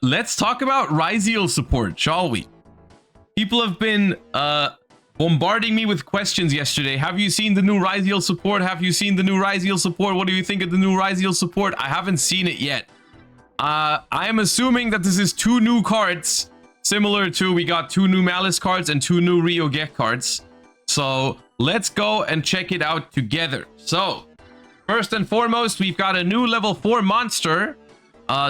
let's talk about Ryzeal support, shall we? People have been bombarding me with questions yesterday. Have you seen the new Ryzeal support? Have you seen the new Ryzeal support? What do you think of the new Ryzeal support? I haven't seen it yet. I am assuming that this is 2 new cards, similar to we got 2 new Maliss cards and 2 new Yugioh cards. So let's go and check it out together. So first and foremost, we've got a new level 4 monster,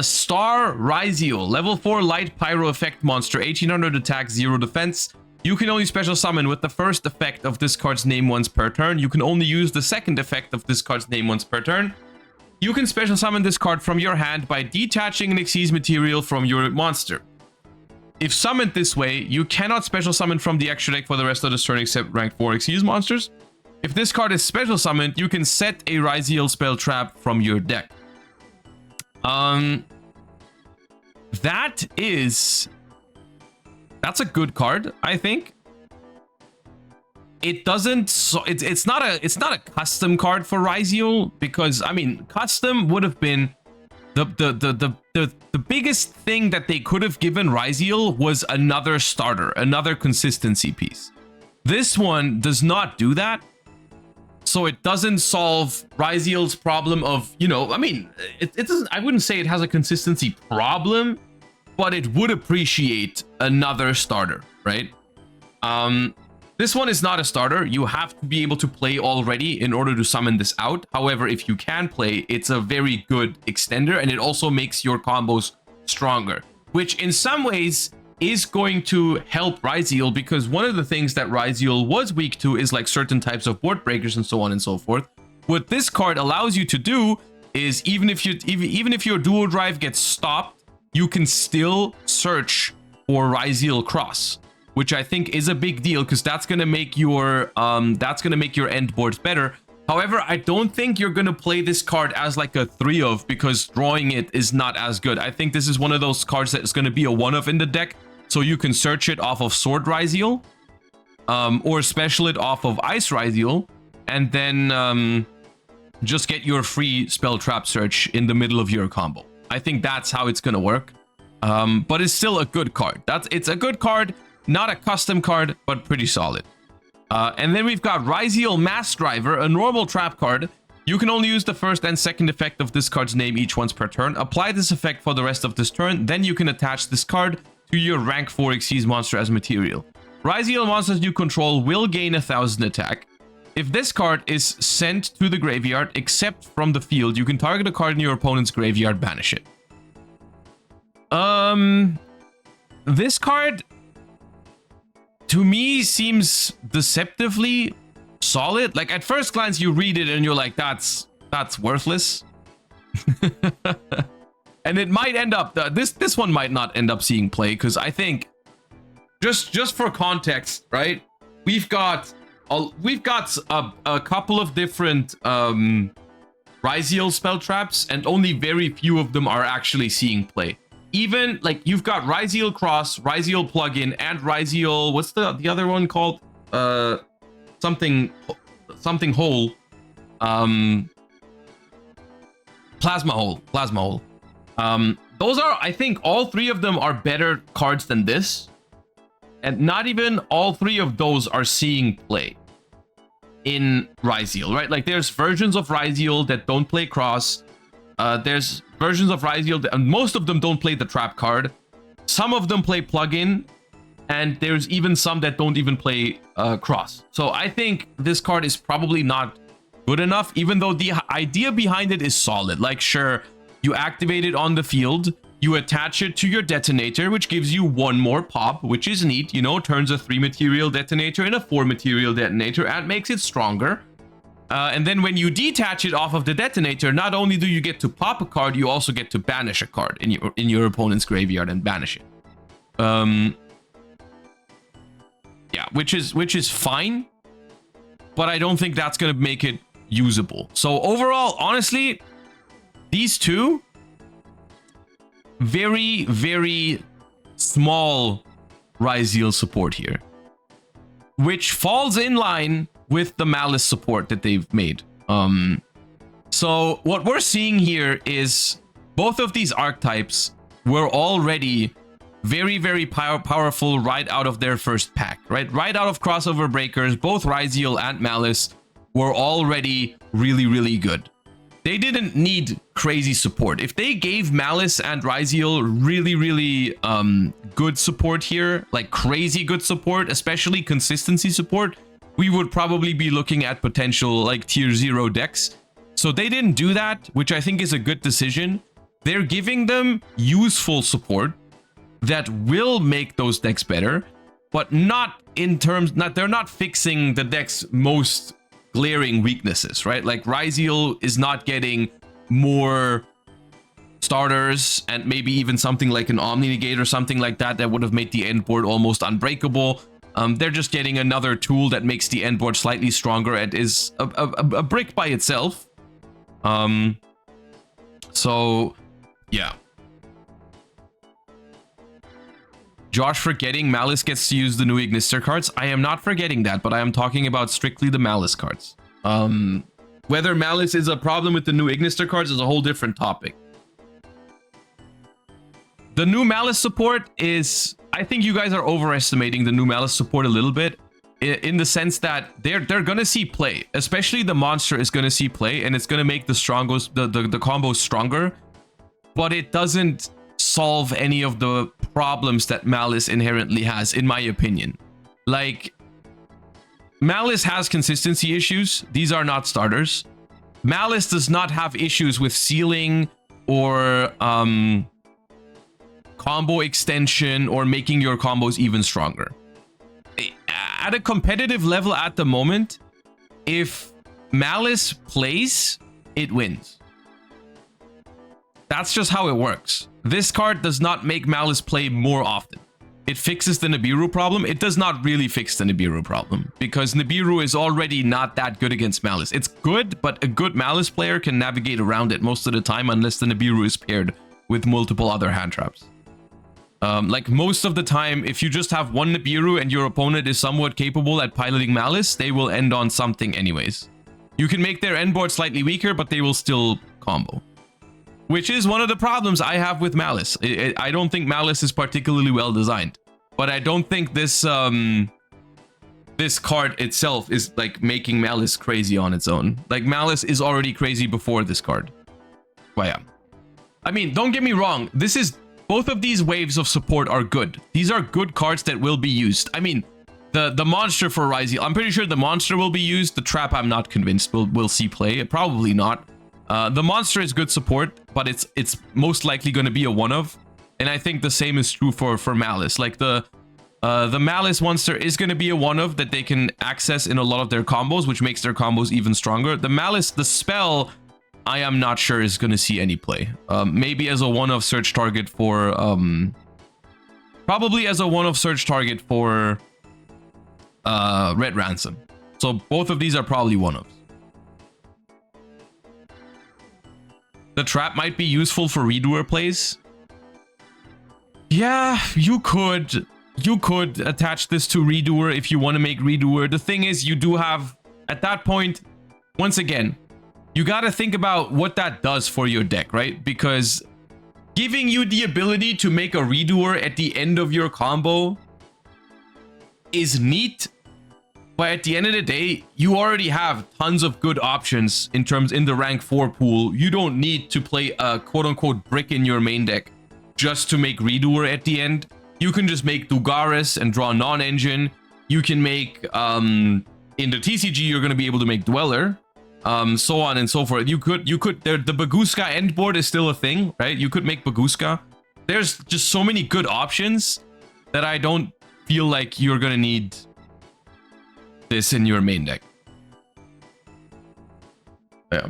Star Ryzeal, level 4 light pyro effect monster, 1800 attack, 0 defense. You can only special summon with the first effect of this card's name once per turn. You can only use the second effect of this card's name once per turn. You can special summon this card from your hand by detaching an Xyz material from your monster. If summoned this way, you cannot special summon from the extra deck for the rest of this turn except rank 4 Xyz monsters. If this card is special summoned, you can set a Ryzeal spell trap from your deck. That's a good card, I think. It doesn't, so it's not a custom card for Ryzeal, because I mean, custom would have been the biggest thing that they could have given Ryzeal was another starter, another consistency piece. This one does not do that. So it doesn't solve Ryzeal's problem of, you know, I mean, it doesn't, I wouldn't say it has a consistency problem, but it would appreciate another starter, right? This one is not a starter. You have to be able to play already in order to summon this out. However, if you can play, it's a very good extender, and it also makes your combos stronger, which in some ways is going to help Ryzeal, because one of the things that Ryzeal was weak to is like certain types of board breakers and so on and so forth. What this card allows you to do is even if your duo drive gets stopped, you can still search for Ryzeal cross, which I think is a big deal, because that's gonna make your end boards better. However, I don't think you're gonna play this card as like a 3 of, because drawing it is not as good. I think this is one of those cards that is gonna be a 1 of in the deck, so you can search it off of Sword Ryzeal, or special it off of Ice Ryzeal, and then just get your free spell trap search in the middle of your combo. I think that's how it's gonna work. But it's still a good card. It's a good card, not a custom card, but pretty solid. And then we've got Ryzeal Mass Driver, a normal trap card. You can only use the first and second effect of this card's name each once per turn. Apply this effect for the rest of this turn, then you can attach this card to your rank 4 Xyz monster as material. Ryzeal monsters you control will gain 1000 attack. If this card is sent to the graveyard, except from the field, you can target a card in your opponent's graveyard, banish it. This card, to me, seems deceptively solid. Like, at first glance, you read it and you're like, that's worthless. And it might end up, this one might not end up seeing play, because I think, just for context, right? We've got a couple of different Ryzeal spell traps, and only very few of them are actually seeing play. Even like you've got Ryzeal Cross, Ryzeal Plugin, and Ryzeal, what's the other one called? Something Hole. Plasma Hole. Those are, I think all 3 of them are better cards than this. And not even all 3 of those are seeing play in Ryzeal, right? Like, there's versions of Ryzeal that don't play cross. There's versions of Ryzeal that, and most of them don't play the trap card. Some of them play plugin, and there's even some that don't even play cross. So I think this card is probably not good enough, even though the idea behind it is solid. Like, sure, you activate it on the field, you attach it to your detonator, which gives you 1 more pop, which is neat, you know, turns a 3 material detonator into a 4 material detonator and makes it stronger. And then when you detach it off of the detonator, not only do you get to pop a card, you also get to banish a card in your opponent's graveyard and banish it. Yeah, which is fine, but I don't think that's gonna make it usable. So overall, honestly, these 2, very, very small Ryzeal support here, which falls in line with the Maliss support that they've made. So what we're seeing here is both of these archetypes were already very, very powerful right out of their first pack, right? Right out of crossover breakers, both Ryzeal and Maliss were already really, really good. They didn't need crazy support. If they gave Maliss and Ryzeal really, really good support here, like crazy good support, especially consistency support, we would probably be looking at potential like tier 0 decks. So they didn't do that, which I think is a good decision. They're giving them useful support that will make those decks better, but not in terms, they're not fixing the deck's most glaring weaknesses, right? Like Ryzeal is not getting more starters and maybe even something like an Omni Negate or something like that that would have made the end board almost unbreakable. They're just getting another tool that makes the end board slightly stronger and is a brick by itself. So yeah. Josh forgetting Maliss gets to use the new Ignister cards. I am not forgetting that, but I am talking about strictly the Maliss cards. Whether Maliss is a problem with the new Ignister cards is a whole different topic. The new Maliss support is... I think you guys are overestimating the new Maliss support a little bit, in the sense that they're gonna see play. Especially the monster is gonna see play, and it's gonna make the strongest the combos stronger, but it doesn't solve any of the problems that Maliss inherently has, in my opinion. Like, Maliss has consistency issues. These are not starters. Maliss does not have issues with sealing or combo extension or making your combos even stronger. At a competitive level at the moment, if Maliss plays, it wins. That's just how it works. This card does not make Maliss play more often. It fixes the Nibiru problem. It does not really fix the Nibiru problem, because Nibiru is already not that good against Maliss. It's good, but a good Maliss player can navigate around it most of the time unless the Nibiru is paired with multiple other hand traps. Like most of the time, if you just have one Nibiru and your opponent is somewhat capable at piloting Maliss, they will end on something anyways. You can make their end board slightly weaker, but they will still combo. Which is one of the problems I have with Maliss. I don't think Maliss is particularly well designed, but I don't think this this card itself is like making Maliss crazy on its own. Like Maliss is already crazy before this card. But yeah, I mean, don't get me wrong. Both of these waves of support are good. These are good cards that will be used. I mean, the monster for Ryzeal, I'm pretty sure the monster will be used. The trap, I'm not convinced we'll see play. Probably not. The monster is good support, but it's most likely going to be a one-of, and I think the same is true for Maliss. Like the Maliss monster is going to be a one-of that they can access in a lot of their combos, which makes their combos even stronger. The Maliss, the spell, I am not sure is going to see any play. Maybe as a one-of search target for probably as a one-of search target for Red Ransom. So both of these are probably one-ofs. The trap might be useful for redoer plays. Yeah, you could attach this to redoer if you want to make redoer. The thing is, you do have, at that point, once again, you got to think about what that does for your deck, right? Because giving you the ability to make a redoer at the end of your combo is neat, but at the end of the day, you already have tons of good options in the rank 4 pool. You don't need to play a quote-unquote brick in your main deck just to make redoer at the end. You can just make Dugaris and draw non-engine. You can make, in the TCG, you're going to be able to make Dweller. So on and so forth. The Baguska end board is still a thing, right? You could make Baguska. There's just so many good options that I don't feel like you're gonna need this in your main deck. Yeah.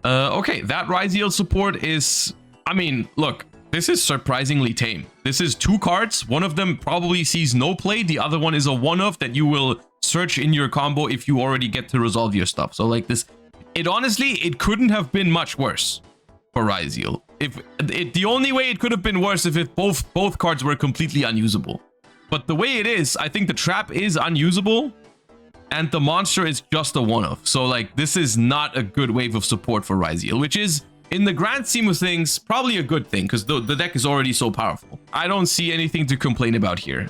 Okay, that Ryzeal support is... I mean, look, this is surprisingly tame. This is 2 cards. One of them probably sees no play. The other one is a one-of that you will search in your combo if you already get to resolve your stuff. So like this, honestly, it couldn't have been much worse for Ryzeal. The only way it could have been worse if both cards were completely unusable. But the way it is, I think the trap is unusable and the monster is just a one-off. So like this is not a good wave of support for Ryzeal, which is in the grand scheme of things, probably a good thing because the deck is already so powerful. I don't see anything to complain about here.